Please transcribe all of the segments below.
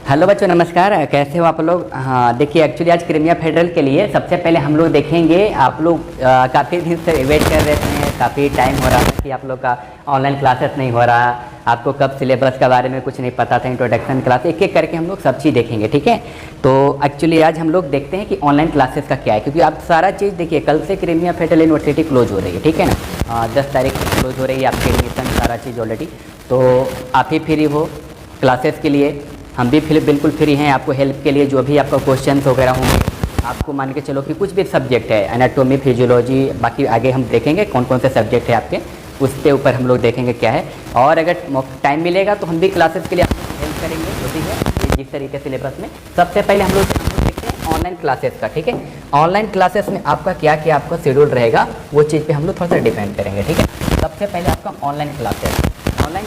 Hello बच्चों, नमस्कार। कैसे हो आप लोग? हाँ, देखिए एक्चुअली आज क्रीमिया फेडरल के लिए सबसे पहले हम लोग देखेंगे। आप लोग काफ़ी दिन से वेट कर रहे थे, काफ़ी टाइम हो रहा था कि आप लोग का ऑनलाइन क्लासेस नहीं हो रहा, आपको कब सिलेबस के बारे में कुछ नहीं पता था। इंट्रोडक्शन क्लास एक एक करके हम लोग सब चीज़ देखेंगे, ठीक है। तो एक्चुअली आज हम लोग देखते हैं कि ऑनलाइन क्लासेस का क्या है, क्योंकि आप सारा चीज़ देखिए, कल से क्रीमिया फेडरल यूनिवर्सिटी क्लोज हो रही है, ठीक है ना। 10 तारीख को क्लोज हो रही है आपकी एडमिशन, सारा चीज़ ऑलरेडी। तो आप ही फ्री हो क्लासेस के लिए, हम भी बिल्कुल फ्री हैं आपको हेल्प के लिए। जो भी आपका क्वेश्चंस वगैरह होंगे, आपको मान के चलो कि कुछ भी सब्जेक्ट है, एनाटॉमी, फिजियोलॉजी, बाकी आगे हम देखेंगे कौन कौन से सब्जेक्ट है आपके, उसके ऊपर हम लोग देखेंगे क्या है। और अगर टाइम मिलेगा तो हम भी क्लासेस के लिए आपको हेल्प करेंगे, जो भी है जिस तरीके सिलेबस में। सबसे पहले हम लोग देखते हैं ऑनलाइन क्लासेस का, ठीक है। ऑनलाइन क्लासेस में आपका क्या क्या आपका शेड्यूल रहेगा, वो चीज़ पर हम लोग थोड़ा सा डिपेंड करेंगे, ठीक है। सबसे पहले आपका ऑनलाइन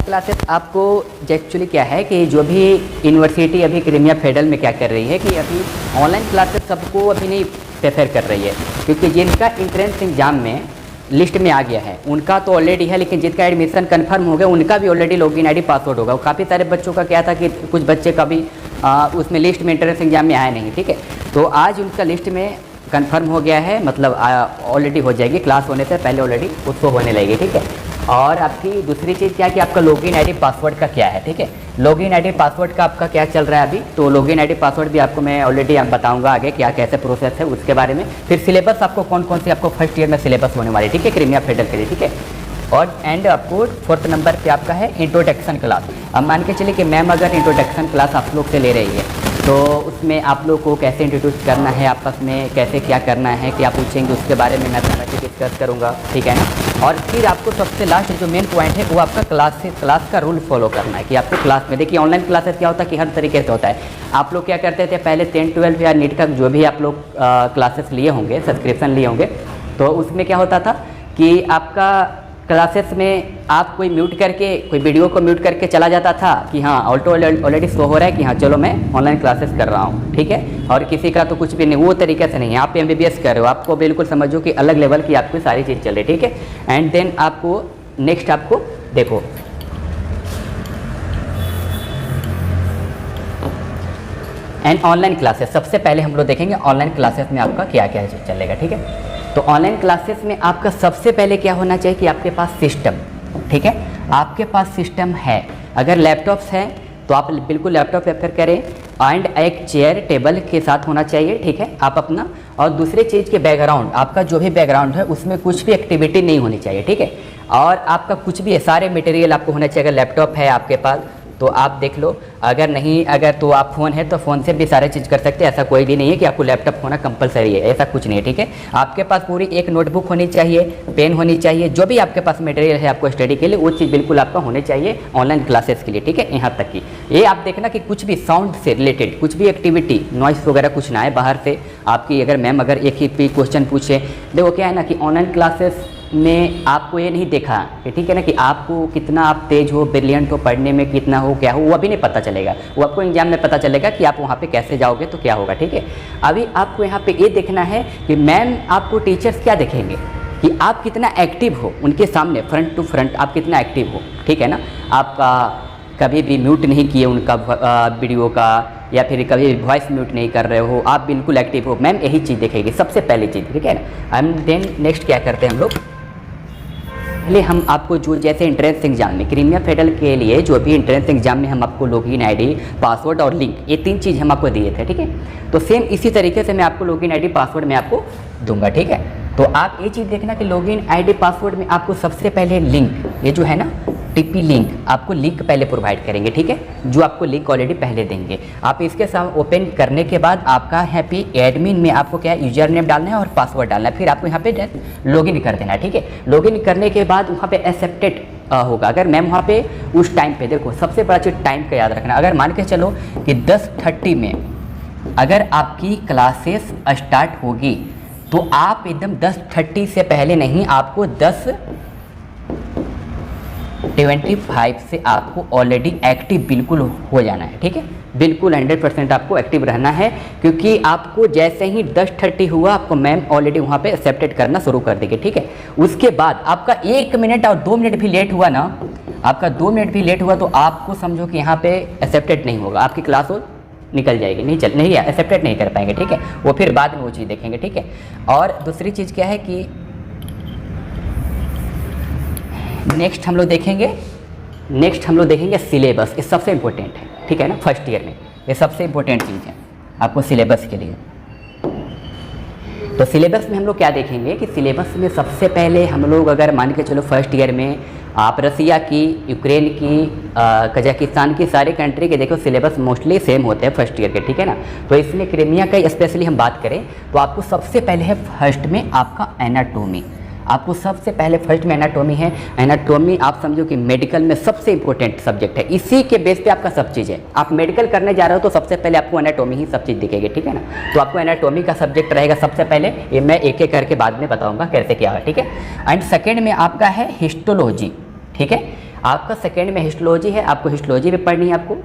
क्लासेस आपको एक्चुअली क्या है कि जो भी यूनिवर्सिटी अभी क्रीमिया फेडरल में क्या कर रही है कि अभी ऑनलाइन क्लासेस सबको अभी नहीं प्रेफर कर रही है, क्योंकि जिनका इंट्रेंस एग्जाम में लिस्ट में आ गया है उनका तो ऑलरेडी है, लेकिन जिनका एडमिशन कंफर्म हो गया उनका भी ऑलरेडी लॉगिन आईडी पासवर्ड होगा। काफ़ी सारे बच्चों का क्या था कि कुछ बच्चे का भी उसमें लिस्ट में इंट्रेंस एग्जाम में आया नहीं, ठीक है। तो आज उनका लिस्ट में कंफर्म हो गया है, मतलब ऑलरेडी हो जाएगी, क्लास होने से पहले ऑलरेडी उसको होने लगेगी, ठीक है। और आपकी दूसरी चीज़ क्या है कि आपका लॉगिन आईडी पासवर्ड का क्या है, ठीक है। लॉगिन आईडी पासवर्ड का आपका क्या चल रहा है अभी, तो लॉगिन आईडी पासवर्ड भी आपको मैं ऑलरेडी बताऊंगा आगे क्या कैसे प्रोसेस है उसके बारे में। फिर सिलेबस आपको कौन कौन से आपको फर्स्ट ईयर में सिलेबस होने वाली, ठीक है, क्रीमिया फेडरल के लिए, ठीक है। और एंड आपको 4th नंबर पे आपका है इंट्रोडक्शन क्लास। अब मान के चलिए कि मैम अगर इंट्रोडक्शन क्लास आप लोग से ले रही है, तो उसमें आप लोग को कैसे इंट्रोड्यूस करना है, आपस में कैसे क्या करना है, क्या पूछेंगे, उसके बारे में मैं सारा चीज़ डिस्कस करूँगा, ठीक है ना। और फिर आपको सबसे लास्ट जो मेन पॉइंट है वो आपका क्लास का रूल फॉलो करना है कि आपको क्लास में देखिए ऑनलाइन क्लासेस क्या होता है कि हर तरीके से होता है। आप लोग क्या करते थे पहले 10, 12 या नीट का जो भी आप लोग क्लासेस लिए होंगे, सब्सक्रिप्शन लिए होंगे, तो उसमें क्या होता था कि आपका क्लासेस में आप कोई म्यूट करके, कोई वीडियो को म्यूट करके चला जाता था कि हाँ ऑलरेडी शो हो रहा है कि हाँ चलो मैं ऑनलाइन क्लासेस कर रहा हूँ, ठीक है। और किसी का तो कुछ भी नहीं, वो तरीके से नहीं है। आप MBBS कर रहे हो, आपको बिल्कुल समझो कि अलग लेवल की आपकी सारी चीज़ चल रही है, ठीक है। एंड देन आपको नेक्स्ट आपको देखो एंड ऑनलाइन क्लासेस। सबसे पहले हम लोग देखेंगे ऑनलाइन क्लासेस में आपका क्या क्या चलेगा, ठीक है। तो ऑनलाइन क्लासेस में आपका सबसे पहले क्या होना चाहिए कि आपके पास सिस्टम, ठीक है, आपके पास सिस्टम है। अगर लैपटॉप्स हैं तो आप बिल्कुल लैपटॉप प्रेफर करें, एंड एक चेयर टेबल के साथ होना चाहिए, ठीक है, आप अपना। और दूसरी चीज़ के बैकग्राउंड, आपका जो भी बैकग्राउंड है उसमें कुछ भी एक्टिविटी नहीं होनी चाहिए, ठीक है। और आपका कुछ भी है, सारे मटेरियल आपको होना चाहिए। अगर लैपटॉप है आपके पास तो आप देख लो, अगर नहीं, अगर तो आप फ़ोन है तो फ़ोन से भी सारे चीज़ कर सकते हैं। ऐसा कोई भी नहीं है कि आपको लैपटॉप होना कंपलसरी है, ऐसा कुछ नहीं है, ठीक है। आपके पास पूरी एक नोटबुक होनी चाहिए, पेन होनी चाहिए, जो भी आपके पास मटेरियल है आपको स्टडी के लिए वो चीज़ बिल्कुल आपका होने चाहिए ऑनलाइन क्लासेस के लिए, ठीक है। यहाँ तक कि ये आप देखना कि कुछ भी साउंड से रिलेटेड कुछ भी एक्टिविटी, नॉइस वगैरह कुछ ना है बाहर से आपकी। अगर मैम अगर एक ही क्वेश्चन पूछे, देखो क्या है ना कि ऑनलाइन क्लासेस में आपको ये नहीं देखा कि ठीक है ना कि आपको कितना आप तेज हो, ब्रिलियंट हो, पढ़ने में कितना हो, क्या हो, वो अभी नहीं पता चलेगा। वो आपको एग्जाम में पता चलेगा कि आप वहाँ पे कैसे जाओगे तो क्या होगा, ठीक है। अभी आपको यहाँ पे ये देखना है कि मैम आपको टीचर्स क्या देखेंगे कि आप कितना एक्टिव हो उनके सामने, फ्रंट टू फ्रंट आप कितना एक्टिव हो, ठीक है ना। आपका कभी भी म्यूट नहीं किए उनका वीडियो का, या फिर कभी वॉइस म्यूट नहीं कर रहे हो, आप बिल्कुल एक्टिव हो, मैम यही चीज़ देखेगी सबसे पहली चीज़, ठीक है ना। एंड देन नेक्स्ट क्या करते हैं हम लोग, पहले हम आपको जो जैसे एंट्रेंस एग्जाम में क्रीमिया फेडरल के लिए जो भी एंट्रेंस एग्जाम में हम आपको लॉगिन आईडी, पासवर्ड और लिंक, ये 3 चीज़ हम आपको दिए थे, ठीक है। तो सेम इसी तरीके से मैं आपको लॉगिन आईडी पासवर्ड मैं आपको दूंगा, ठीक है। तो आप ये चीज़ देखना कि लॉगिन आईडी पासवर्ड में आपको सबसे पहले लिंक, ये जो है ना TP लिंक, आपको लिंक पहले प्रोवाइड करेंगे, ठीक है, जो आपको लिंक ऑलरेडी पहले देंगे। आप इसके साथ ओपन करने के बाद आपका यहाँ पे एडमिन में आपको क्या है यूजर नेम डालना है और पासवर्ड डालना है, फिर आपको यहाँ पे लॉगिन कर देना है, ठीक है। लॉगिन करने के बाद वहाँ पे एक्सेप्टेड होगा। अगर मैम वहाँ पे उस टाइम पे देखो, सबसे बड़ा चीज़ टाइम का याद रखना। अगर मान के चलो कि 10:30 में अगर आपकी क्लासेस स्टार्ट होगी तो आप एकदम 10:30 से पहले नहीं, आपको 10:25 से आपको ऑलरेडी एक्टिव बिल्कुल हो जाना है, ठीक है। बिल्कुल 100% आपको एक्टिव रहना है, क्योंकि आपको जैसे ही 10:30 हुआ आपको मैम ऑलरेडी वहाँ पे एक्सेप्टेड करना शुरू कर देगी, ठीक है। उसके बाद आपका 1 मिनट और 2 मिनट भी लेट हुआ ना, आपका 2 मिनट भी लेट हुआ तो आपको समझो कि यहाँ पे एक्सेप्टेड नहीं होगा, आपकी क्लास हो निकल जाएगी, नहीं एक्सेप्टेड नहीं कर पाएंगे, ठीक है। वो फिर बाद में वो चीज़ देखेंगे, ठीक है। और दूसरी चीज़ क्या है कि नेक्स्ट हम लोग देखेंगे सिलेबस। ये सबसे इम्पोर्टेंट है, ठीक है ना। फर्स्ट ईयर में ये सबसे इम्पोर्टेंट चीज़ है आपको सिलेबस के लिए। तो सिलेबस में हम लोग क्या देखेंगे कि सिलेबस में सबसे पहले हम लोग अगर मान के चलो फर्स्ट ईयर में आप रसिया की, यूक्रेन की, कजाकिस्तान की, सारे कंट्री के देखो सिलेबस मोस्टली सेम होते हैं फर्स्ट ईयर के, ठीक है ना। तो इसमें क्रीमिया का स्पेशली हम बात करें तो आपको सबसे पहले है फर्स्ट में आपका एनाटोमी। आपको सबसे पहले फर्स्ट में एनाटोमी है। एनाटोमी आप समझो कि मेडिकल में सबसे इंपॉर्टेंट सब्जेक्ट है, इसी के बेस पे आपका सब चीज़ है। आप मेडिकल करने जा रहे हो तो सबसे पहले आपको एनाटोमी ही सब चीज़ दिखेगी, ठीक है ना। तो आपको एनाटोमी का सब्जेक्ट रहेगा सबसे पहले, ये मैं एक एक करके बाद में बताऊँगा कैसे क्या है, ठीक है। एंड सेकेंड में आपका है हिस्टोलॉजी, ठीक है। आपका सेकेंड में हिस्टोलॉजी है, आपको हिस्टोलॉजी भी पढ़नी है आपको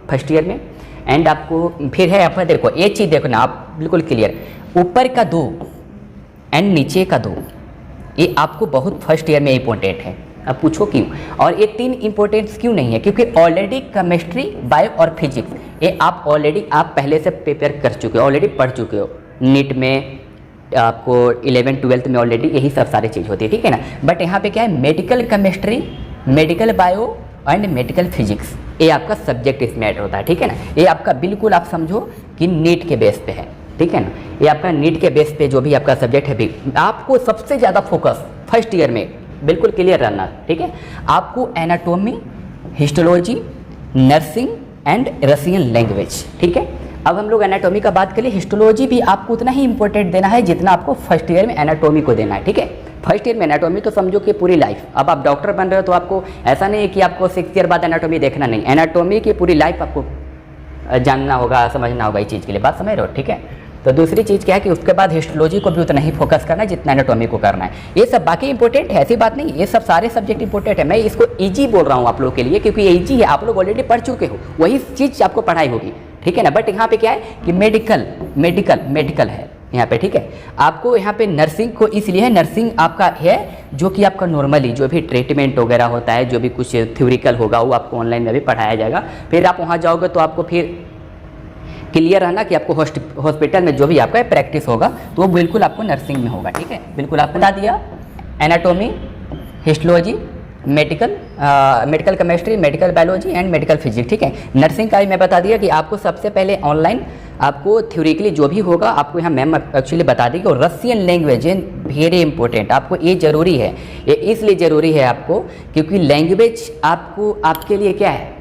फर्स्ट ईयर में। एंड आपको फिर है आपका, देखो ये चीज़ देखो ना आप बिल्कुल क्लियर, ऊपर का 2 एंड नीचे का 2, ये आपको बहुत फर्स्ट ईयर में इंपॉर्टेंट है। अब पूछो क्यों, और ये 3 इंपॉर्टेंट्स क्यों नहीं है, क्योंकि ऑलरेडी केमिस्ट्री, बायो और फिजिक्स ये आप ऑलरेडी आप पहले से प्रिपेयर कर चुके हो, ऑलरेडी पढ़ चुके हो। नीट में आपको 11th 12th में ऑलरेडी यही सब सारी चीज़ होती है, ठीक है ना। बट यहाँ पे क्या है, medical chemistry, medical bio and medical physics, ये आपका सब्जेक्ट इसमें ऐड होता है, ठीक है ना। ये आपका बिल्कुल आप समझो कि नीट के बेस पे है, ठीक है ना। ये आपका नीट के बेस पे जो भी आपका सब्जेक्ट है भी आपको सबसे ज़्यादा फोकस फर्स्ट ईयर में बिल्कुल क्लियर रहना, ठीक है। आपको anatomy, histology, nursing and Russian language, ठीक है। अब हम लोग एनाटोमी का बात करें, हिस्टोलॉजी भी आपको उतना ही इंपॉर्टेंट देना है जितना आपको फर्स्ट ईयर में एनाटोमी को देना है, ठीक है। फर्स्ट ईयर में एनाटोमी तो समझो कि पूरी लाइफ, अब आप डॉक्टर बन रहे हो तो आपको ऐसा नहीं है कि आपको 6th ईयर बाद एनाटोमी देखना नहीं, एनाटोमी की पूरी लाइफ आपको जानना होगा, समझना होगा इस चीज़ के लिए, बात समझ रहे हो, ठीक है। तो दूसरी चीज़ क्या है कि उसके बाद हिस्टोलॉजी को भी उतना ही फोकस करना है जितना एनाटोमी को करना है। ये सब बाकी इंपॉर्टेंट है, ऐसी बात नहीं, ये सब सारे सब्जेक्ट इंपॉर्टेंट है। मैं इसको ईजी बोल रहा हूँ आप लोग के लिए, क्योंकि ये ईजी है, आप लोग ऑलरेडी पढ़ चुके हो, वही चीज़ आपको पढ़ाई होगी, ठीक है ना। बट यहाँ पे क्या है कि मेडिकल है यहाँ पे, ठीक है। आपको यहाँ पे नर्सिंग को इसलिए है, नर्सिंग आपका है जो कि आपका नॉर्मली जो भी ट्रीटमेंट वगैरह होता है, जो भी कुछ थ्योरिकल होगा वो आपको ऑनलाइन में भी पढ़ाया जाएगा। फिर आप वहाँ जाओगे तो आपको फिर क्लियर रहना कि आपको हॉस्पिटल में जो भी आपका प्रैक्टिस होगा तो वो बिल्कुल आपको नर्सिंग में होगा, ठीक है। बिल्कुल आप बता दिया, anatomy, histology, medical chemistry, medical biology and medical physics, ठीक है। नर्सिंग का भी मैं बता दिया कि आपको सबसे पहले ऑनलाइन आपको थ्योरिकली जो भी होगा आपको यहाँ मैम एक्चुअली बता दी। और रसियन लैंग्वेज वेरी इंपॉर्टेंट, आपको ये ज़रूरी है, ये इसलिए ज़रूरी है आपको क्योंकि लैंग्वेज आपको आपके लिए क्या है,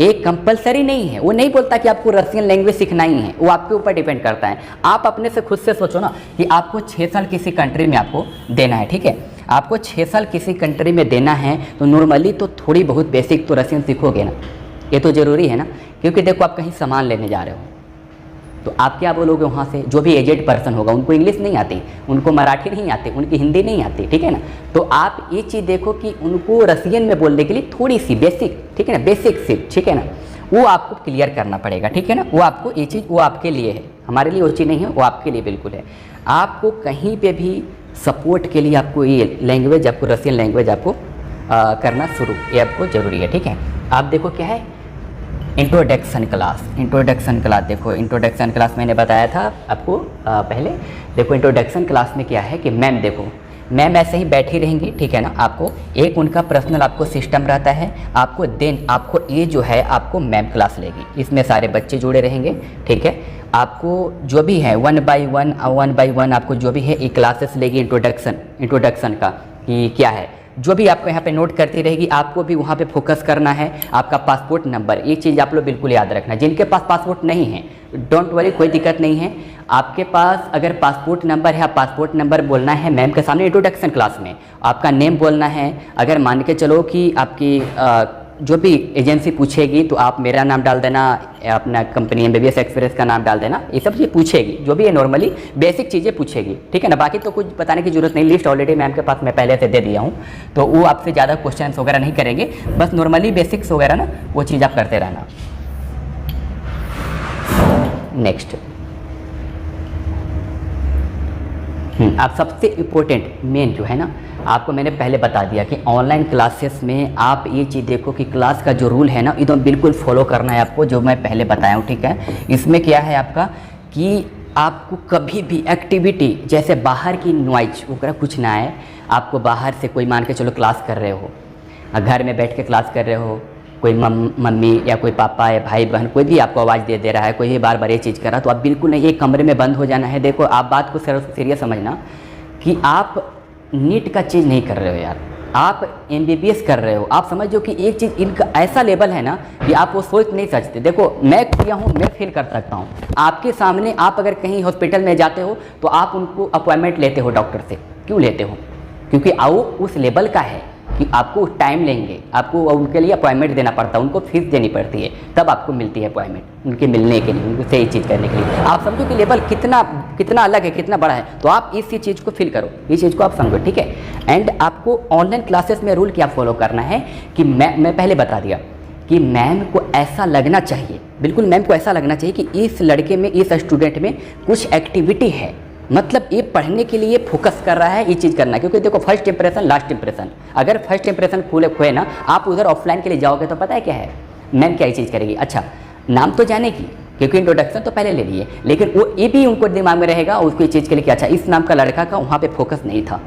एक कंपलसरी नहीं है। वो नहीं बोलता कि आपको रसियन लैंग्वेज सीखना ही है, वो आपके ऊपर डिपेंड करता है। आप अपने से खुद से सोचो ना कि आपको 6 साल किसी कंट्री में आपको देना है, ठीक है। आपको 6 साल किसी कंट्री में देना है तो नॉर्मली तो थोड़ी बहुत बेसिक तो रसियन सीखोगे ना, ये तो ज़रूरी है ना। क्योंकि देखो आप कहीं सामान लेने जा रहे हो तो आप क्या बोलोगे वहाँ से, जो भी एजेड पर्सन होगा उनको इंग्लिश नहीं आती, उनको मराठी नहीं आती, उनकी हिंदी नहीं आती, ठीक है ना। तो आप ये चीज़ देखो कि उनको रसियन में बोलने के लिए थोड़ी सी बेसिक, ठीक है ना, बेसिक सी, ठीक है ना, वो आपको क्लियर करना पड़ेगा, ठीक है ना। वो आपको ये चीज़ वो आपके लिए है, हमारे लिए वो चीज़ नहीं है, वो आपके लिए बिल्कुल है। आपको कहीं पर भी सपोर्ट के लिए आपको ये लैंग्वेज, आपको रसियन लैंग्वेज आपको करना शुरू, ये आपको ज़रूरी है, ठीक है। आप देखो क्या है इंट्रोडक्शन क्लास देखो, इंट्रोडक्शन क्लास मैंने बताया था आपको पहले। देखो इंट्रोडक्शन क्लास में क्या है कि मैम देखो, मैम ऐसे ही बैठी रहेंगी, ठीक है ना। आपको एक उनका पर्सनल आपको सिस्टम रहता है, आपको देन आपको ये जो है आपको मैम क्लास लेगी, इसमें सारे बच्चे जुड़े रहेंगे, ठीक है। आपको जो भी है 1 by 1 आपको जो भी है ये क्लासेस लेगी इंट्रोडक्शन का कि क्या है, जो भी आपको यहाँ पे नोट करती रहेगी। आपको भी वहाँ पे फोकस करना है, आपका पासपोर्ट नंबर, ये चीज़ आप लोग बिल्कुल याद रखना। जिनके पास पासपोर्ट नहीं है डोंट वरी, कोई दिक्कत नहीं है। आपके पास अगर पासपोर्ट नंबर है, आप पासपोर्ट नंबर बोलना है मैम के सामने इंट्रोडक्शन क्लास में, आपका नेम बोलना है। अगर मान के चलो कि आपकी जो भी एजेंसी पूछेगी तो आप मेरा नाम डाल देना, अपना कंपनी MBBS एक्सप्रेस का नाम डाल देना, ये सब चीज़ पूछेगी, जो भी है नॉर्मली बेसिक चीज़ें पूछेगी, ठीक है ना। बाकी तो कुछ बताने की जरूरत नहीं, लिस्ट ऑलरेडी मैम के पास मैं पहले से दे दिया हूँ, तो वो आपसे ज़्यादा क्वेश्चंस वगैरह नहीं करेंगे, बस नॉर्मली बेसिक्स वगैरह ना वो चीज़ आप करते रहना। नेक्स्ट आप सबसे इम्पोर्टेंट मेन जो है ना, आपको मैंने पहले बता दिया कि ऑनलाइन क्लासेस में आप ये चीज़ देखो कि क्लास का जो रूल है ना एकदम बिल्कुल फॉलो करना है आपको, जो मैं पहले बताया हूँ, ठीक है। इसमें क्या है आपका कि आपको कभी भी एक्टिविटी जैसे बाहर की नॉइज वगैरह कुछ ना आए। आपको बाहर से कोई मान के चलो क्लास कर रहे हो, घर में बैठ के क्लास कर रहे हो, कोई मम्मी या कोई पापा या भाई बहन कोई भी आपको आवाज़ दे रहा है, कोई भी बार बार ये चीज़ कर रहा है, तो आप बिल्कुल नहीं, एक कमरे में बंद हो जाना है। देखो आप बात को सीरियस समझना कि आप नीट का चीज़ नहीं कर रहे हो यार, आप MBBS कर रहे हो। आप समझो कि एक चीज़ इनका ऐसा लेवल है ना कि आप वो सोच नहीं सकते। देखो मैं किया हूँ, मैं फील कर सकता हूँ आपके सामने। आप अगर कहीं हॉस्पिटल में जाते हो तो आप उनको अपॉइंटमेंट लेते हो डॉक्टर से, क्यों लेते हो? क्योंकि वो उस लेवल का है कि आपको टाइम लेंगे, आपको उनके लिए अपॉइंटमेंट देना पड़ता है, उनको फीस देनी पड़ती है, तब आपको मिलती है अपॉइंटमेंट उनके मिलने के लिए, उनको सही चीज़ करने के लिए। आप समझो कि लेवल कितना अलग है, कितना बड़ा है। तो आप इस चीज़ को फील करो, इस चीज़ को आप समझो, ठीक है। एंड आपको ऑनलाइन क्लासेस में रूल क्या फॉलो करना है कि मैं पहले बता दिया कि मैम को ऐसा लगना चाहिए, बिल्कुल मैम को ऐसा लगना चाहिए कि इस लड़के में, इस स्टूडेंट में कुछ एक्टिविटी है, मतलब ये पढ़ने के लिए फोकस कर रहा है, ये चीज़ करना है। क्योंकि देखो फर्स्ट इंप्रेशन लास्ट इंप्रेशन, अगर फर्स्ट इंप्रेशन खोए ना, आप उधर ऑफलाइन के लिए जाओगे तो पता है क्या है मैम क्या ये चीज़ करेगी। अच्छा नाम तो जानेगी क्योंकि इंट्रोडक्शन तो पहले ले लिए, लेकिन वो ये भी उनको दिमाग में रहेगा उसको चीज़ के लिए कि अच्छा इस नाम का लड़का का वहाँ पे फोकस नहीं था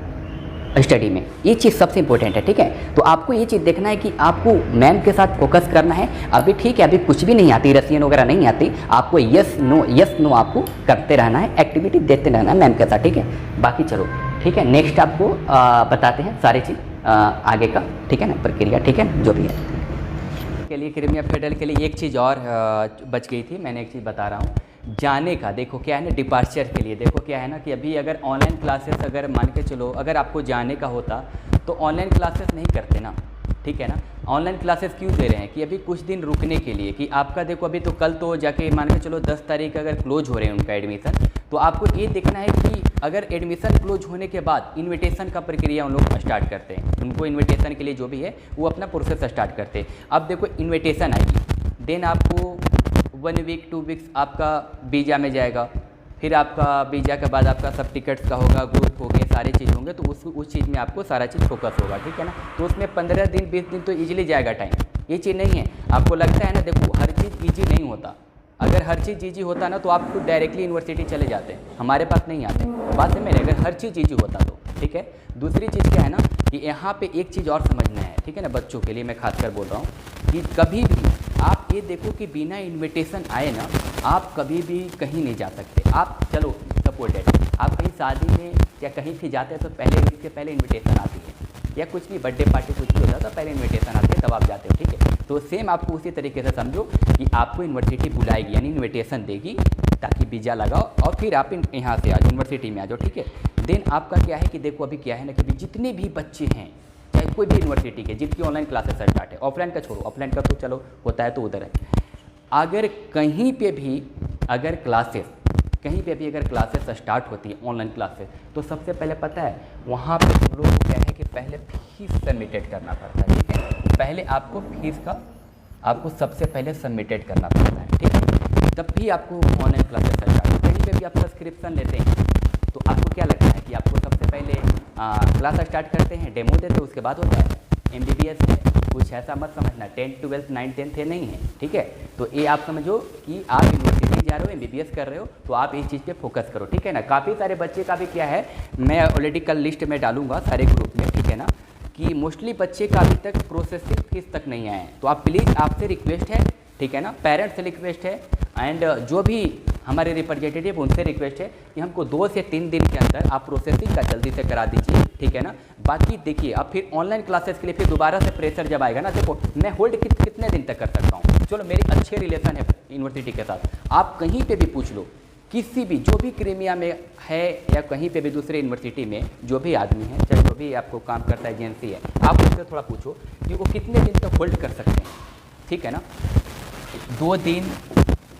स्टडी में। ये चीज़ सबसे इंपॉर्टेंट है, ठीक है। तो आपको ये चीज़ देखना है कि आपको मैम के साथ फोकस करना है। अभी ठीक है, अभी कुछ भी नहीं आती, रसियन वगैरह नहीं आती, आपको यस नो आपको करते रहना है, एक्टिविटी देते रहना है मैम के साथ, ठीक है। बाकी चलो ठीक है, नेक्स्ट आपको बताते हैं सारी चीज़ आगे का, ठीक है ना, प्रक्रिया, ठीक है, जो भी है के लिए। क्रीमिया फेडरल के लिए एक चीज़ और बच गई थी, मैंने एक चीज़ बता रहा हूँ जाने का। देखो क्या है ना, डिपार्चर के लिए देखो क्या है ना कि अभी अगर ऑनलाइन क्लासेस अगर मान के चलो अगर आपको जाने का होता तो ऑनलाइन क्लासेस नहीं करते ना, ठीक है ना। ऑनलाइन क्लासेस क्यों दे रहे हैं कि अभी कुछ दिन रुकने के लिए कि आपका देखो अभी तो कल तो जाके मान के चलो 10 तारीख अगर क्लोज हो रहे हैं उनका एडमिशन, तो आपको ये देखना है कि अगर एडमिशन क्लोज होने के बाद इन्विटेशन का प्रक्रिया उन लोग स्टार्ट करते हैं, उनको इन्विटेशन के लिए जो भी है वो अपना प्रोसेस स्टार्ट करते हैं। अब देखो इन्विटेशन आएगी, देन आपको 1 वीक 2 वीक्स आपका वीज़ा में जाएगा, फिर आपका वीज़ा के बाद आपका सब टिकट्स का होगा, ग्रुप हो गए, सारे चीज़ होंगे, तो उस चीज़ में आपको सारा चीज़ फोकस होगा, ठीक है ना। तो उसमें 15 दिन 20 दिन तो ईजिली जाएगा टाइम। ये चीज़ नहीं है, आपको लगता है ना, देखो हर चीज़ ईजी नहीं होता। अगर हर चीज़ ईजी होता ना तो आप तो डायरेक्टली यूनिवर्सिटी चले जाते, हमारे पास नहीं आते, बात है मेरे, अगर हर चीज़ ईजी होता तो, ठीक है। दूसरी चीज़ क्या है ना कि यहाँ पे एक चीज़ और समझना है, ठीक है ना, बच्चों के लिए मैं खासकर बोल रहा हूँ कि कभी भी आप ये देखो कि बिना इन्विटेशन आए ना आप कभी भी कहीं नहीं जा सकते। आप चलो सपोर्टेड आप कहीं शादी में या कहीं भी जाते हैं तो पहले इसके पहले इन्विटेशन आती है, या कुछ भी बर्थडे पार्टी कुछ भी होता है तो पहले इन्विटेशन आती है तब आप जाते हो, ठीक है। तो सेम आपको उसी तरीके से समझो कि आपको यूनिवर्सिटी बुलाएगी यानी इन्विटेशन देगी ताकि वीज़ा लगाओ और फिर आप यहाँ से आ जाओ, यूनिवर्सिटी में आ जाओ, ठीक है। देन आपका क्या है कि देखो अभी क्या है ना कि जितने भी बच्चे हैं चाहे कोई भी यूनिवर्सिटी के जिनकी ऑनलाइन क्लासेस स्टार्ट है, ऑफलाइन का छोड़ो, ऑफलाइन का तो चलो होता है तो उधर है, अगर कहीं पे भी अगर क्लासेस स्टार्ट होती है ऑनलाइन क्लासेस, तो सबसे पहले पता है वहाँ पे हम लोगों को क्या है कि पहले फीस सबमिटेड करना पड़ता है, ठीक है। पहले आपको फीस का आपको सबसे पहले सबमिटेड करना पड़ता है, ठीक है, तब भी आपको ऑनलाइन क्लासेस स्टार्ट हो। कहीं पे भी आप सब्सक्रिप्शन लेते हैं तो आपको क्या लगता है कि आपको सबसे पहले क्लास स्टार्ट करते हैं, डेमो देते हैं, उसके बाद होता है MBBS है, कुछ ऐसा मत समझना 10 12 9 10 थे नहीं है, ठीक है। तो ये आप समझो कि आप यूनिवर्सिटी जा रहे हो, MBBS कर रहे हो, तो आप इस चीज़ पे फोकस करो, ठीक है ना। काफ़ी सारे बच्चे का भी क्या है, मैं ऑलरेडी कल लिस्ट में डालूंगा सारे ग्रुप में, ठीक है ना, कि मोस्टली बच्चे का अभी तक प्रोसेसिंग फीस तक नहीं आए हैं। तो आप प्लीज़ आपसे रिक्वेस्ट है, ठीक है ना, पेरेंट्स से रिक्वेस्ट है एंड जो भी हमारे रिप्रेजेंटेटिव उनसे रिक्वेस्ट है कि हमको 2 से 3 दिन के अंदर आप प्रोसेसिंग का जल्दी से करा दीजिए, ठीक है ना। बाकी देखिए अब फिर ऑनलाइन क्लासेस के लिए फिर दोबारा से प्रेशर जब आएगा ना, देखो मैं होल्ड कितने दिन तक कर सकता हूँ, चलो मेरे अच्छे रिलेशन है यूनिवर्सिटी के साथ, आप कहीं पे भी पूछ लो, किसी भी जो भी क्रीमिया में है या कहीं पे भी दूसरे यूनिवर्सिटी में जो भी आदमी है, चाहे जो भी आपको काम करता है एजेंसी है, आप उससे थोड़ा पूछो कि वो कितने दिन तक होल्ड कर सकते हैं, ठीक है ना। 2 दिन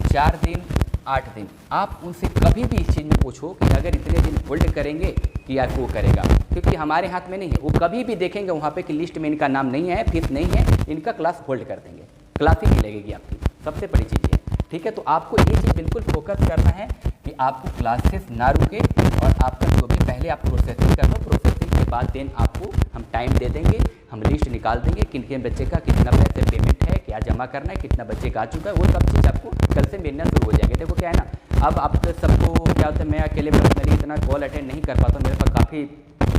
4 दिन 8 दिन, आप उनसे कभी भी इस चीज़ में पूछो कि अगर इतने दिन होल्ड करेंगे कि आपको वो करेगा, क्योंकि हमारे हाथ में नहीं है। वो कभी भी देखेंगे वहाँ पे कि लिस्ट में इनका नाम नहीं है, फीस नहीं है, इनका क्लास होल्ड कर देंगे, क्लास ही नहीं लगेगी आपकी, सबसे बड़ी चीज़ है, ठीक है। तो आपको ये चीज़ बिल्कुल फोकस करना है कि आपको क्लासेस ना रुके और आपका जो भी पहले आप प्रोसेसिंग कर लो, प्रोसेसिंग के बाद देन आपको हम टाइम दे देंगे, हम लिस्ट निकाल देंगे किन किन बच्चे का कितना पैसे पेमेंट है, क्या जमा करना है, कितना बच्चे का आ चुका है, वो सब चीज़ आपको कल से मिलना शुरू हो जाएंगे। देखो क्या है ना, अब आप सबको क्या होता है, मैं अकेले पर्सनली इतना कॉल अटेंड नहीं कर पाता, मेरे पास काफ़ी,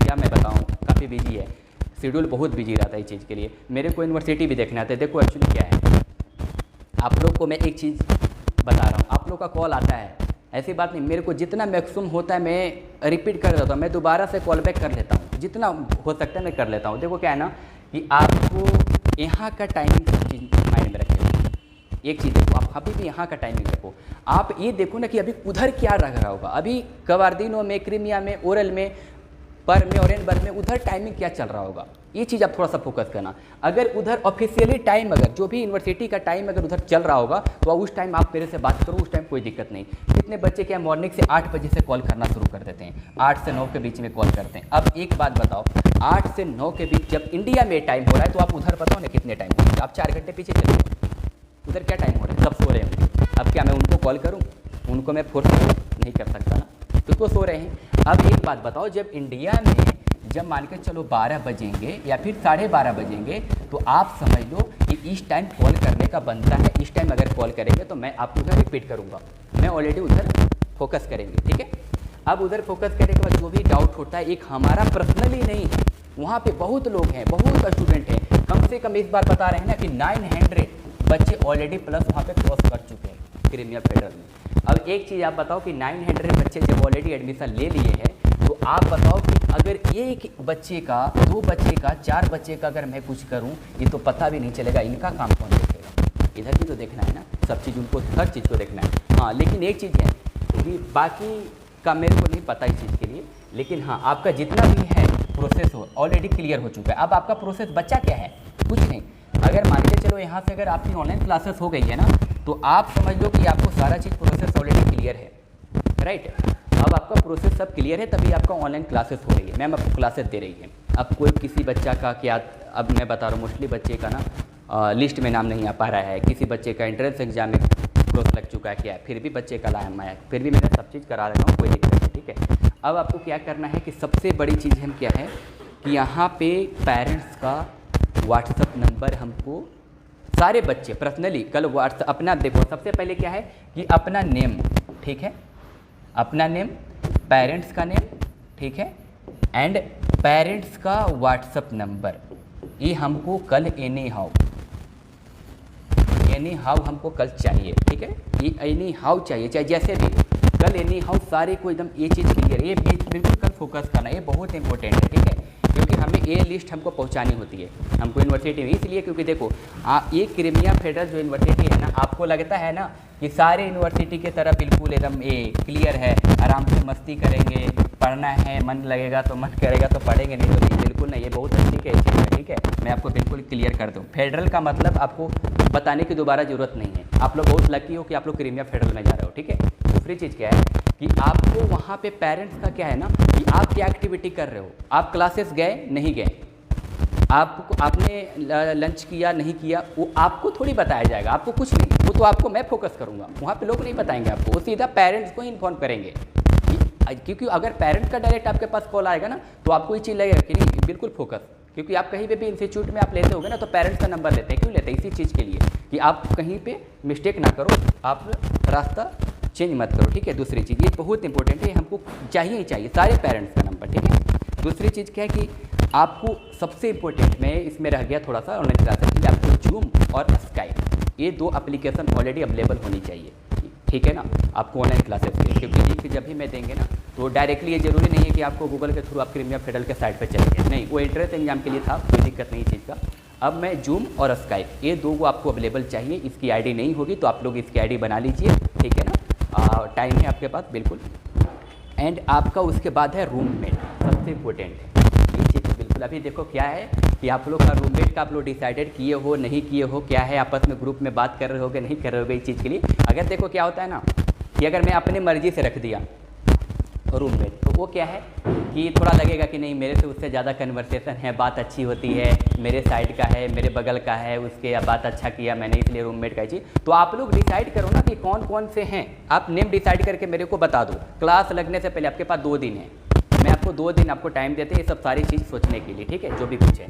क्या मैं बताऊँ, काफ़ी बिजी है, शेड्यूल बहुत बिजी रहता है इस चीज़ के लिए। मेरे को यूनिवर्सिटी भी देखना आता है। देखो एक्चुअली क्या है, आप लोग को मैं एक चीज़ बता रहा हूँ, आप लोग का कॉल आता है, ऐसी बात नहीं, मेरे को जितना मैक्सिमम होता है मैं रिपीट कर देता हूँ, मैं दोबारा से कॉल बैक कर लेता हूँ, जितना हो सकता है मैं कर लेता हूँ। देखो क्या है ना कि आपको यहाँ का टाइमिंग सब चीज़ माइंड में रखें। एक चीज़ देखो, आप अभी भी यहाँ का टाइमिंग रखो, आप ये देखो ना कि अभी उधर क्या रख रहा होगा, अभी कवार्दिनो में, क्रीमिया में, ओरल में, पर में, ओरेनबर्ग में उधर टाइमिंग क्या चल रहा होगा, ये चीज़ आप थोड़ा सा फोकस करना। अगर उधर ऑफिशियली टाइम, अगर जो भी यूनिवर्सिटी का टाइम अगर उधर चल रहा होगा तो उस टाइम आप मेरे से बात करो, उस टाइम कोई दिक्कत नहीं। कितने बच्चे क्या मॉर्निंग से 8 बजे से कॉल करना शुरू कर देते हैं, 8 से 9 के बीच में कॉल करते हैं। अब एक बात बताओ, 8 से 9 के बीच जब इंडिया में टाइम हो रहा है तो आप उधर बताओ ना कितने टाइम हो रहा है, आप 4 घंटे पीछे चले जाओ, उधर क्या टाइम हो रहा है, सब सो रहे होंगे। अब क्या मैं उनको कॉल करूँ, उनको मैं फोर्स नहीं कर सकता ना, तो वो सो रहे हैं। अब एक बात बताओ, जब इंडिया में जब मान के चलो 12 बजेंगे या फिर 12:30 बजेंगे तो आप समझ लो कि इस टाइम कॉल करने का बनता है। इस टाइम अगर कॉल करेंगे तो मैं आपको उधर रिपीट करूँगा, मैं ऑलरेडी उधर फोकस करेंगे, ठीक है। अब उधर फोकस करने के बाद जो भी डाउट होता है, एक हमारा पर्सनली नहीं है, वहाँ पे बहुत लोग हैं, बहुत स्टूडेंट हैं, कम से कम इस बार बता रहे हैं ना कि 900 बच्चे ऑलरेडी प्लस वहाँ पे क्रॉस कर चुके हैं क्रीमिया फेडरल में। अब एक चीज़ आप बताओ कि 900 बच्चे जब ऑलरेडी एडमिशन ले लिए हैं तो आप बताओ कि अगर एक बच्चे का, 2 बच्चे का, 4 बच्चे का अगर मैं कुछ करूं, ये तो पता भी नहीं चलेगा, इनका काम कौन देखेगा। इधर भी तो देखना है ना, सब चीज़ उनको, हर चीज़ को देखना है। हाँ, लेकिन एक चीज़ है कि बाकी का मेरे को नहीं पता इस चीज़ के लिए, लेकिन हाँ आपका जितना भी है प्रोसेस हो ऑलरेडी क्लियर हो चुका है। अब आपका प्रोसेस बच्चा क्या है, कुछ नहीं। अगर मान के चलो यहाँ से अगर आपकी ऑनलाइन क्लासेस हो गई है ना, तो आप समझ लो कि आपको सारा चीज़ प्रोसेस ऑलरेडी क्लियर है, राइट। अब आपका प्रोसेस सब क्लियर है, तभी आपका ऑनलाइन क्लासेस हो रही है, मैम आपको क्लासेस दे रही है। अब कोई किसी बच्चा का क्या, अब मैं बता रहा हूँ, मोस्टली बच्चे का ना लिस्ट में नाम नहीं आ पा रहा है, किसी बच्चे का एंट्रेंस एग्जाम में क्रॉस लग चुका है, क्या है, फिर भी बच्चे का नाम आया, फिर भी मैंने सब चीज़ करा रखा हूँ, कोई दिक्कत नहीं, ठीक है। अब आपको क्या करना है कि सबसे बड़ी चीज़ हम क्या है कि यहाँ पे पेरेंट्स का व्हाट्सअप नंबर हमको, सारे बच्चे पर्सनली कल व्हाट्सअप अपना देखो, सबसे पहले क्या है कि अपना नेम, ठीक है, अपना नेम, पेरेंट्स का नेम, ठीक है, एंड पेरेंट्स का व्हाट्सअप नंबर, ये हमको कल एनी हाउ हमको कल चाहिए, ठीक है। ये एनी हाउ चाहिए, चाहे जैसे भी कल एनी हाउ सारे को एकदम ये चीज़ क्लियर, ये बिल्कुल कल फोकस करना, ये बहुत इंपॉर्टेंट है, ठीक है, क्योंकि हमें ये लिस्ट हमको पहुंचानी होती है हमको यूनिवर्सिटी में, इसलिए क्योंकि देखो ये क्रीमिया फेडरल जो यूनिवर्सिटी है ना, आपको लगता है ना कि सारे यूनिवर्सिटी की तरह बिल्कुल एकदम ये क्लियर है, आराम से मस्ती करेंगे, पढ़ना है, मन लगेगा तो मन करेगा तो पढ़ेंगे, नहीं तो नहीं, बिल्कुल नहीं, ये बहुत अच्छी चीज़ है, ठीक है। मैं आपको बिल्कुल क्लियर कर दूँ, फेडरल का मतलब आपको बताने की दोबारा ज़रूरत नहीं है, आप लोग बहुत लकी हो कि आप लोग क्रीमिया फेडरल में जा रहे हो, ठीक है। दूसरी चीज़ क्या है कि आपको वहाँ पे पेरेंट्स का क्या है ना कि आप क्या एक्टिविटी कर रहे हो, आप क्लासेस गए नहीं गए, आपको आपने लंच किया नहीं किया, वो आपको थोड़ी बताया जाएगा, आपको कुछ नहीं, वो तो आपको मैं फोकस करूँगा, वहाँ पे लोग नहीं बताएंगे आपको, वो सीधा पेरेंट्स को ही इन्फॉर्म करेंगे। क्योंकि अगर पेरेंट्स का डायरेक्ट आपके पास कॉल आएगा ना तो आपको ये चीज़ लगेगा कि नहीं बिल्कुल फोकस, क्योंकि आप कहीं पे भी इंस्टीट्यूट में आप लेते होगे ना तो पेरेंट्स का नंबर लेते हैं, क्यों लेते हैं, इसी चीज़ के लिए कि आप कहीं पे मिस्टेक ना करो, आप रास्ता चेंज मत करो, ठीक है। दूसरी चीज़ ये बहुत इंपॉर्टेंट है, हमको चाहिए ही चाहिए सारे पेरेंट्स का नंबर, ठीक है। दूसरी चीज़ क्या है कि आपको सबसे इंपॉर्टेंट में इसमें रह गया थोड़ा सा ऑनलाइन क्लासेस के लिए, आपको जूम और स्काइप ये 2 एप्लीकेशन ऑलरेडी अवेलेबल होनी चाहिए, ठीक है ना, आपको ऑनलाइन क्लासेस के, क्योंकि ये जब भी मैं देंगे ना तो डायरेक्टली ये जरूरी नहीं है कि आपको गूगल के थ्रू आप क्रीमिया फेडरल के साइट पे चलेंगे, नहीं, वो एंट्रेंस एग्जाम के लिए था, कोई दिक्कत नहीं चीज़ का। अब मैं जूम और स्काइप ये 2 को आपको अवेलेबल चाहिए, इसकी आईडी नहीं होगी तो आप लोग इसकी आईडी बना लीजिए, ठीक है ना, टाइम है आपके पास बिल्कुल। एंड आपका उसके बाद है रूममेट, सबसे इम्पोर्टेंट है ये चीज़ बिल्कुल। अभी देखो क्या है कि आप लोग का रूममेट का आप लोग डिसाइडेड किए हो नहीं किए हो, क्या है आपस में ग्रुप में बात कर रहे होगे नहीं कर रहे होगे इस चीज़ के लिए। अगर देखो क्या होता है ना कि अगर मैं अपनी मर्जी से रख दिया रूममेट तो वो क्या है कि थोड़ा लगेगा कि नहीं मेरे से उससे ज़्यादा कन्वर्सेशन है, बात अच्छी होती है, मेरे साइड का है, मेरे बगल का है, उसके या बात अच्छा किया मैंने इसलिए रूममेट का चीज़। तो आप लोग डिसाइड करो ना कि कौन कौन से हैं, आप नेम डिसाइड करके मेरे को बता दो, क्लास लगने से पहले आपके पास 2 दिन है, मैं आपको 2 दिन आपको टाइम देते हैं ये सब सारी चीज़ सोचने के लिए, ठीक है, जो भी कुछ है।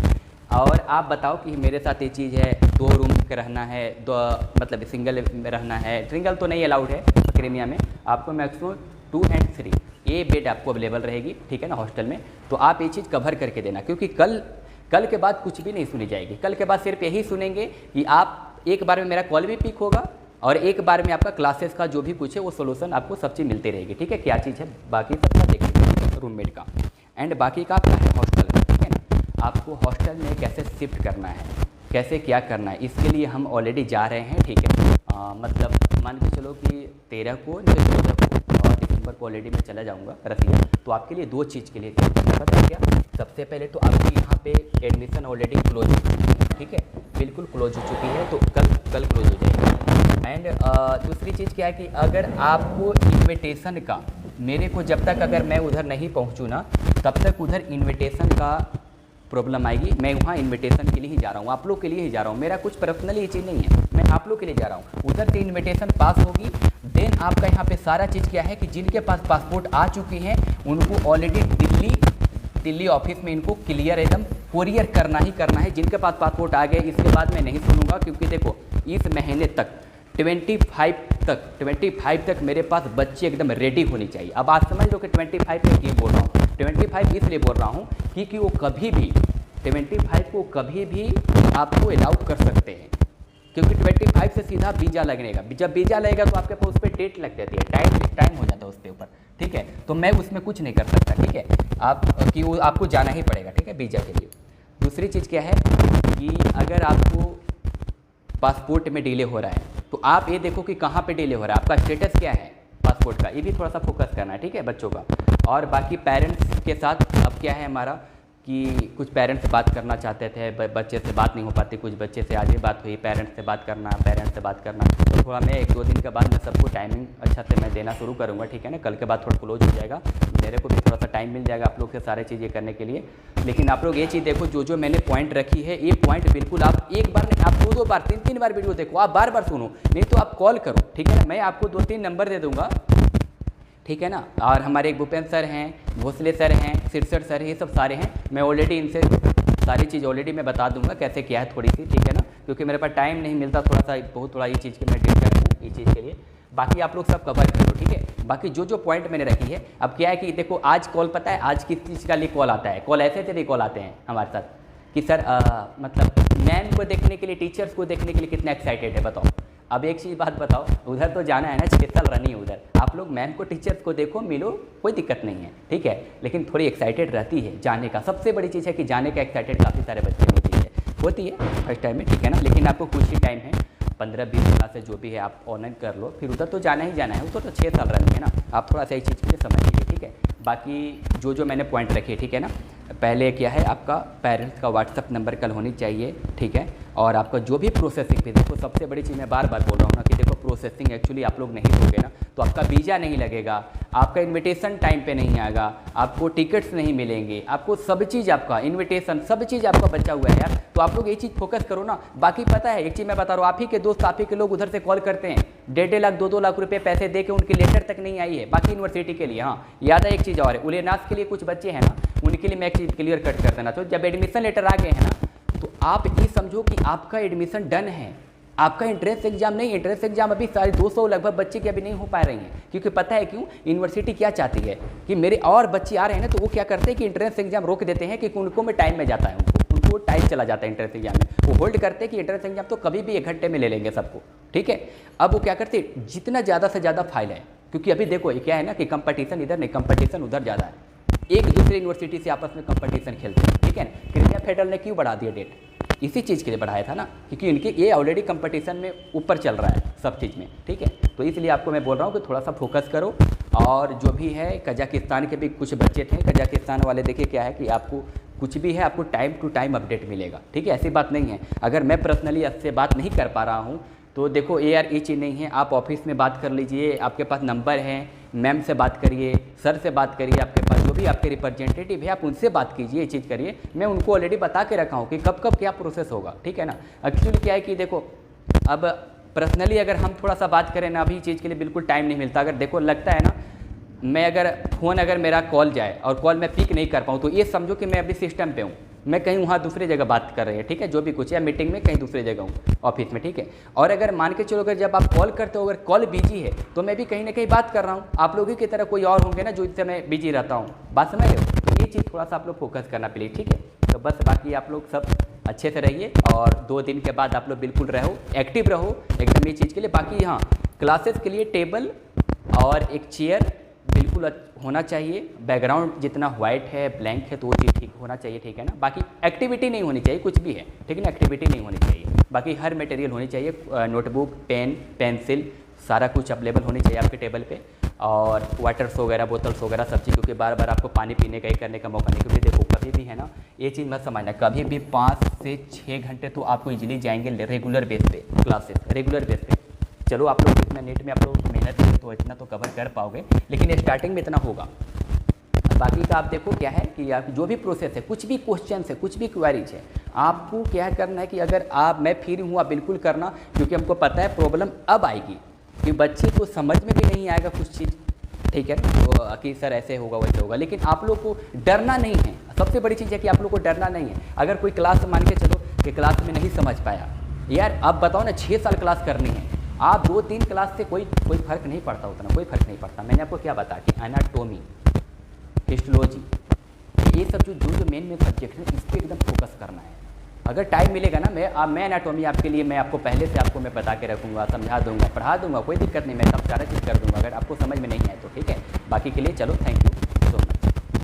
और आप बताओ कि मेरे साथ ये चीज़ है, 2 रूम का रहना है, मतलब सिंगल में रहना है, सिंगल तो नहीं अलाउड है क्रीमिया में, आपको मैक्सिमम 2 and 3 ये बेड आपको अवेलेबल रहेगी, ठीक है ना, हॉस्टल में। तो आप ये चीज़ कवर करके देना, क्योंकि कल के बाद कुछ भी नहीं सुनी जाएगी। कल के बाद सिर्फ यही सुनेंगे कि आप एक बार में मेरा कॉल भी पिक होगा और एक बार में आपका क्लासेस का जो भी कुछ है वो सोल्यूशन आपको सब चीज़ मिलती रहेगी, ठीक है। क्या चीज़ है बाकी सबका देखिए, रूममेट का एंड बाकी का आपका है हॉस्टल का, ठीक है ना। आपको हॉस्टल में कैसे शिफ्ट करना है, कैसे क्या करना है, इसके लिए हम ऑलरेडी जा रहे हैं, ठीक है। मतलब मान के चलो कि 13 को नहीं 14 को और दिसंबर को ऑलरेडी मैं चला जाऊंगा रसिया। तो आपके लिए 2 चीज़ के लिए पता है क्या, सबसे पहले तो आपकी यहाँ पे एडमिशन ऑलरेडी क्लोज हो चुकी है, ठीक है, बिल्कुल क्लोज हो चुकी है, तो कल क्लोज हो जाएगी। एंड दूसरी चीज़ क्या है कि अगर आपको इन्विटेशन का, मेरे को जब तक अगर मैं उधर नहीं पहुँचूँ ना तब तक उधर इन्विटेशन का प्रॉब्लम आएगी। मैं वहाँ इन्विटेशन के लिए ही जा रहा हूँ, आप लोग के लिए ही जा रहा हूँ, मेरा कुछ पर्सनली ये चीज़ नहीं है, मैं आप लोग के लिए जा रहा हूँ। उधर से इन्विटेशन पास होगी, देन आपका यहाँ पे सारा चीज़ क्या है कि जिनके पास पासपोर्ट आ चुके हैं उनको ऑलरेडी दिल्ली ऑफिस में इनको क्लियर एकदम कोरियर करना ही करना है। जिनके पास पासपोर्ट आ गए इसके बाद मैं नहीं सुनूंगा, क्योंकि देखो इस महीने तक 25 तक मेरे पास बच्चे एकदम रेडी होनी चाहिए। अब आप समझ लो कि 25 में क्यों बोल रहा हूँ, 25 इसलिए बोल रहा हूँ क्योंकि वो कभी भी 25 को कभी भी आपको अलाउ कर सकते हैं, क्योंकि 25 से सीधा वीज़ा लगेगा। जब वीज़ा लगेगा तो आपके पास उस पर डेट लग जाती है, टाइम हो जाता है उसके ऊपर, ठीक है। तो मैं उसमें कुछ नहीं कर सकता, ठीक है, कि वो आपको जाना ही पड़ेगा, ठीक है, वीज़ा के लिए। दूसरी चीज़ क्या है कि अगर आपको पासपोर्ट में डिले हो रहा है तो आप ये देखो कि कहाँ पे डिले हो रहा है, आपका स्टेटस क्या है पासपोर्ट का, ये भी थोड़ा सा फोकस करना है, ठीक है, बच्चों का। और बाकी पेरेंट्स के साथ अब क्या है हमारा कि कुछ पेरेंट्स से बात करना चाहते थे, बच्चे से बात नहीं हो पाती, कुछ बच्चे से आज ही बात हुई, पेरेंट्स से बात करना, तो थोड़ा मैं 1-2 दिन के बाद मैं सबको टाइमिंग अच्छा से मैं देना शुरू करूँगा, ठीक है ना। कल के बाद थोड़ा क्लोज हो जाएगा, मेरे को भी थोड़ा सा टाइम मिल जाएगा आप लोग से सारी चीज़ें करने के लिए। लेकिन आप लोग ये चीज़ देखो, जो मैंने पॉइंट रखी है ये पॉइंट बिल्कुल आप एक बार नहीं, आप 2-2 बार 3-3 बार वीडियो देखो, आप बार सुनो, नहीं तो आप कॉल करो, ठीक है ना। मैं आपको 2-3 नंबर दे दूँगा, ठीक है ना। और हमारे एक भूपेंद्र सर हैं, भोसले सर हैं, सिरसठ सर हैं, ये सब सारे हैं, मैं ऑलरेडी इनसे सारी चीज़ ऑलरेडी मैं बता दूंगा कैसे क्या है थोड़ी सी, ठीक है ना, क्योंकि मेरे पास टाइम नहीं मिलता, थोड़ा ये चीज़ के मैं डिस्कस हूँ ये चीज़ के लिए। बाकी आप लोग सब कवर करो, ठीक है। बाकी जो पॉइंट मैंने रखी है, अब क्या है कि देखो आज कॉल, पता है आज किस चीज़ का लिए कॉल आता है, कॉल ऐसे कॉल आते हैं हमारे साथ कि सर मतलब मैम को देखने के लिए, टीचर्स को देखने के लिए कितना एक्साइटेड है बताओ। अब एक चीज़ बात बताओ, उधर तो जाना है ना, 6 साल रनी है उधर, आप लोग मैम को, टीचर्स को देखो, मिलो, कोई दिक्कत नहीं है, ठीक है, लेकिन थोड़ी एक्साइटेड रहती है जाने का। सबसे बड़ी चीज़ है कि जाने का एक्साइटेड काफ़ी सारे बच्चे होती है फर्स्ट टाइम में, ठीक है ना। लेकिन आपको कुछ ही टाइम है, 15-20 साल से जो भी है आप ऑनलाइन कर लो, फिर उधर तो जाना ही जाना है, उधर तो 6 साल रनी है ना। आप थोड़ा सा इस चीज़ के लिए समझ लीजिए, ठीक है। बाकी जो मैंने पॉइंट रखे, ठीक है ना, पहले क्या है आपका पेरेंट्स का व्हाट्सअप नंबर कल होनी चाहिए, ठीक है। और आपका जो भी प्रोसेसिंग पे, देखो सबसे बड़ी चीज़ मैं बार बोल रहा हूँ ना कि देखो प्रोसेसिंग एक्चुअली आप लोग नहीं दोगे ना तो आपका वीज़ा नहीं लगेगा, आपका इन्विटेशन टाइम पे नहीं आएगा, आपको टिकट्स नहीं मिलेंगे, आपको सब चीज़, आपका इन्विटेशन सब चीज़ आपका बचा हुआ है यार। तो आप लोग ये चीज़ फोकस करो ना। बाकी पता है एक चीज़ मैं बता रहा हूँ, आप ही के दोस्त, आप ही के लोग उधर से कॉल करते हैं, 1.5 लाख 2-2 लाख रुपये पैसे दे के उनकी लेटर तक नहीं आई है, बाकी यूनिवर्सिटी के लिए। हाँ याद है एक चीज़ और है, उलेनास के लिए कुछ बच्चे हैं ना, उनके लिए मैं एक चीज़ क्लियर कट कर देना। तो जब एडमिशन लेटर आ गए हैं ना तो आप ये समझो कि आपका एडमिशन डन है, आपका एंट्रेंस एग्जाम नहीं, एंट्रेंस एग्जाम अभी साढ़े 200 लगभग बच्चे के अभी नहीं हो पा रही हैं, क्योंकि पता है क्यों, यूनिवर्सिटी क्या चाहती है कि मेरे और बच्चे आ रहे हैं ना, तो वो क्या करते हैं कि एंट्रेंस एग्जाम रोक देते हैं, कि उनको में टाइम में जाता है, उनको टाइम चला जाता है एंट्रेंस एग्जाम में, वो होल्ड करते हैं कि एंट्रेंस एग्जाम तो कभी भी 1 घंटे में ले लेंगे सबको, ठीक है। अब वो क्या करते हैं, जितना ज़्यादा से ज़्यादा फाइल है, क्योंकि अभी देखो ये क्या है ना कि कंपटीशन इधर नहीं, कंपटीशन उधर ज़्यादा है, एक दूसरे यूनिवर्सिटी से आपस में कंपटीशन खेलते हैं, ठीक है। क्रीमिया फेडरल ने क्यों बढ़ा दिया डेट, इसी चीज़ के लिए बढ़ाया था ना, क्योंकि इनके ये ऑलरेडी कंपटीशन में ऊपर चल रहा है सब चीज़ में, ठीक है। तो इसलिए आपको मैं बोल रहा हूँ कि थोड़ा सा फोकस करो। और जो भी है कजाकिस्तान के भी कुछ बच्चे थे, कजाकिस्तान वाले देखिए क्या है कि आपको कुछ भी है आपको टाइम टू टाइम अपडेट मिलेगा, ठीक है, ऐसी बात नहीं है। अगर मैं पर्सनली आपसे बात नहीं कर पा रहा हूँ तो देखो ये यार ये चीज़ नहीं है, आप ऑफिस में बात कर लीजिए, आपके पास नंबर है, मैम से बात करिए, सर से बात करिए, आपके पास जो भी आपके रिप्रेजेंटेटिव है आप उनसे बात कीजिए, ये चीज़ करिए। मैं उनको ऑलरेडी बता के रखा हूँ कि कब कब क्या प्रोसेस होगा, ठीक है ना। एक्चुअली क्या है कि देखो अब पर्सनली अगर हम थोड़ा सा बात करें ना, अभी चीज़ के लिए बिल्कुल टाइम नहीं मिलता। अगर देखो लगता है ना मैं अगर फ़ोन अगर मेरा कॉल जाए और कॉल मैं पिक नहीं कर पाऊँ तो ये समझो कि मैं अभी सिस्टम पे हूँ, मैं कहीं वहाँ दूसरी जगह बात कर रही है, ठीक है, जो भी कुछ है, मीटिंग में कहीं दूसरी जगह हूँ ऑफिस में, ठीक है। और अगर मान के चलो अगर जब आप कॉल करते हो अगर कॉल बिजी है तो मैं भी कहीं ना कहीं बात कर रहा हूँ, आप लोगों की तरह कोई और होंगे ना जो इस समय बिजी रहता हूँ, बात समझ रहे हो। तो ये चीज़ थोड़ा सा आप लोग फोकस करना प्लीज़, ठीक है। तो बस बाकी आप लोग सब अच्छे से रहिए और 2 दिन के बाद आप लोग बिल्कुल रहो, एक्टिव रहो एकदम ये चीज़ के लिए। बाकी हाँ, क्लासेस के लिए टेबल और एक चेयर बिल्कुल होना चाहिए, बैकग्राउंड जितना वाइट है ब्लैंक है तो वो चीज़ ठीक होना चाहिए, ठीक है ना। बाकी एक्टिविटी नहीं होनी चाहिए, कुछ भी है, ठीक है ना, एक्टिविटी नहीं होनी चाहिए। बाकी हर मटेरियल होनी चाहिए, नोटबुक, पेन, पेंसिल, सारा कुछ अवेलेबल होनी चाहिए आपके टेबल पे, और वाटर्स वगैरह, बोतल्स वगैरह सब चीज़, क्योंकि बार बार आपको पानी पीने का ही करने का मौका नहीं, क्योंकि देखो कभी भी है ना, ये चीज़ मत समझना, कभी भी 5 से 6 घंटे तो आपको इजीली जाएंगे रेगुलर बेस पे क्लासेस, रेगुलर बेस पे। चलो आप लोग इतना नेट में आप लोग मेहनत करें तो इतना तो कवर कर पाओगे, लेकिन स्टार्टिंग में इतना होगा। बाकी का आप देखो क्या है कि आप जो भी प्रोसेस है, कुछ भी क्वेश्चन है, कुछ भी क्वेरीज है, आपको क्या करना है कि अगर आप मैं फ्री हूँ आप बिल्कुल करना, क्योंकि हमको पता है प्रॉब्लम अब आएगी कि बच्चे को समझ में भी नहीं आएगा कुछ चीज़, ठीक है, तो कि सर ऐसे होगा वैसे होगा, लेकिन आप लोग को डरना नहीं है। सबसे बड़ी चीज़ है कि आप लोग को डरना नहीं है। अगर कोई क्लास मान के चलो कि क्लास में नहीं समझ पाया, यार अब बताओ ना 6 साल क्लास करनी है, आप 2-3 क्लास से कोई फ़र्क नहीं पड़ता, उतना कोई फ़र्क नहीं पड़ता। मैंने आपको क्या बताया कि एनाटोमी, हिस्टोलॉजी, ये सब जो मेन सब्जेक्ट है इस पर एकदम फोकस करना है। अगर टाइम मिलेगा ना, मैं एनाटोमी आपके लिए मैं आपको पहले से आपको मैं बता के रखूँगा, समझा दूंगा, पढ़ा दूंगा, कोई दिक्कत नहीं, मैं सब सारा चीज़ कर दूंगा अगर आपको समझ में नहीं आए तो, ठीक है। बाकी के लिए चलो थैंक यू।